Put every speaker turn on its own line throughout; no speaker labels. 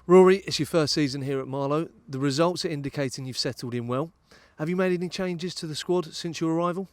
Rory, it's your first season here at Marlow. The results are indicating you've settled in well. Have you made any changes to the squad since your arrival?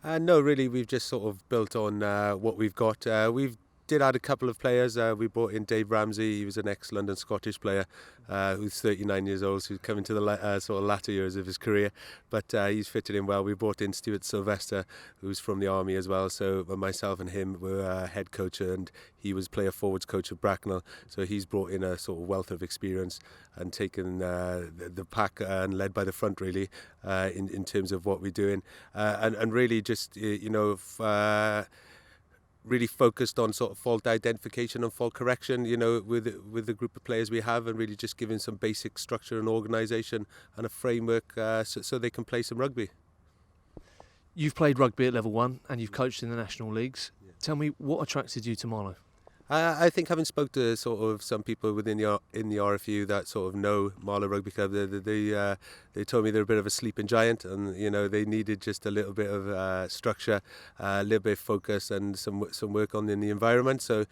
No, really, we've just sort of built on what we've got. We've did add a couple of players. We brought in Dave Ramsey. He was an ex-London Scottish player who's 39 years old, so he's coming to the sort of latter years of his career. But he's fitted in well. We brought in Stuart Sylvester, who's from the Army as well. So myself and him were head coach, and he was player forwards coach at Bracknell. So he's brought in a sort of wealth of experience and taken the pack and led by the front really in terms of what we're doing. And really just, really focused on sort of fault identification and fault correction, with the group of players we have, and really just giving some basic structure and organisation and a framework so they can play some rugby.
You've played rugby at level 1 and you've coached in the national leagues. Yeah. Tell me, what attracted you to Marlow?
I think having spoke to sort of some people in the RFU that sort of know Marlow Rugby Club, they told me they're a bit of a sleeping giant, and they needed just a little bit of structure, a little bit of focus, and some work on in the environment. So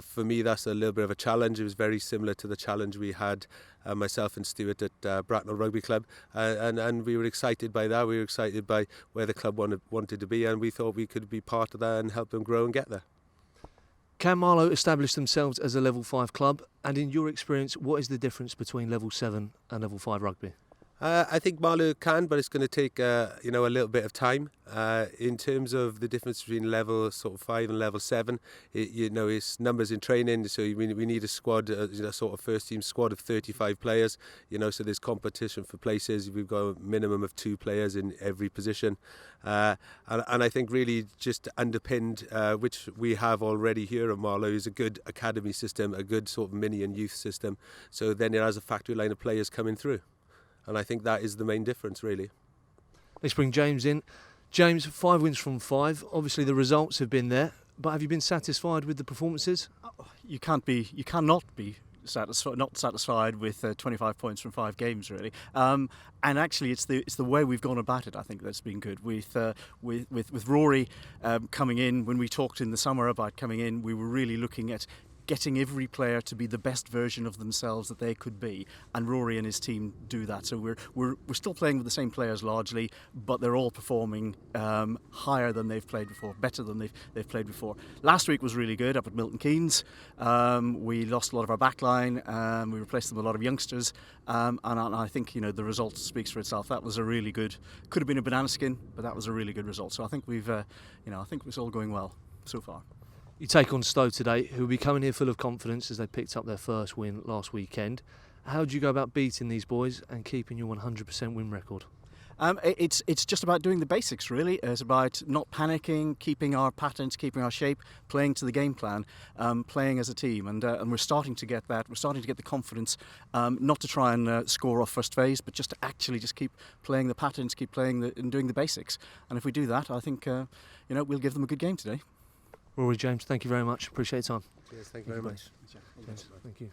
for me, that's a little bit of a challenge. It was very similar to the challenge we had. Myself and Stuart at Bracknell Rugby Club, and we were excited by that. We were excited by where the club wanted to be, and we thought we could be part of that and help them grow and get there.
Can Marlow establish themselves as a level 5 club? And in your experience, what is the difference between level 7 and level 5 rugby?
I think Marlow can, but it's going to take a little bit of time. In terms of the difference between level sort of 5 and level 7, it's numbers in training. So we need a squad, sort of first team squad of 35 players. So there's competition for places. We've got a minimum of 2 players in every position, and I think really just underpinned, which we have already here at Marlow, is a good academy system, a good sort of mini and youth system. So then it has a factory line of players coming through. And I think that is the main difference, really.
Let's bring James in. James, 5 wins from 5. Obviously, the results have been there, but have you been satisfied with the performances?
You cannot be satisfied with 25 points from 5 games, really. And actually, it's the way we've gone about it. I think that's been good. With Rory coming in, when we talked in the summer about coming in, we were really looking at getting every player to be the best version of themselves that they could be, and Rory and his team do that. So we're still playing with the same players largely, but they're all performing higher than they've played before, better than they've played before. Last week was really good up at Milton Keynes. We lost a lot of our backline. We replaced them with a lot of youngsters, and I think the result speaks for itself. That was a really good. Could have been a banana skin, but that was a really good result. So I think I think it's all going well so far.
You take on Stowe today, who will be coming here full of confidence as they picked up their first win last weekend. How do you go about beating these boys and keeping your 100% win record?
It's just about doing the basics, really. It's about not panicking, keeping our patterns, keeping our shape, playing to the game plan, playing as a team, and we're starting to get that. We're starting to get the confidence, not to try and score off first phase, but just to actually just keep playing the patterns, keep playing and doing the basics. And if we do that, I think we'll give them a good game today.
Rory, James, thank you very much. Appreciate your time.
Cheers, thank you very much.
James, thank you.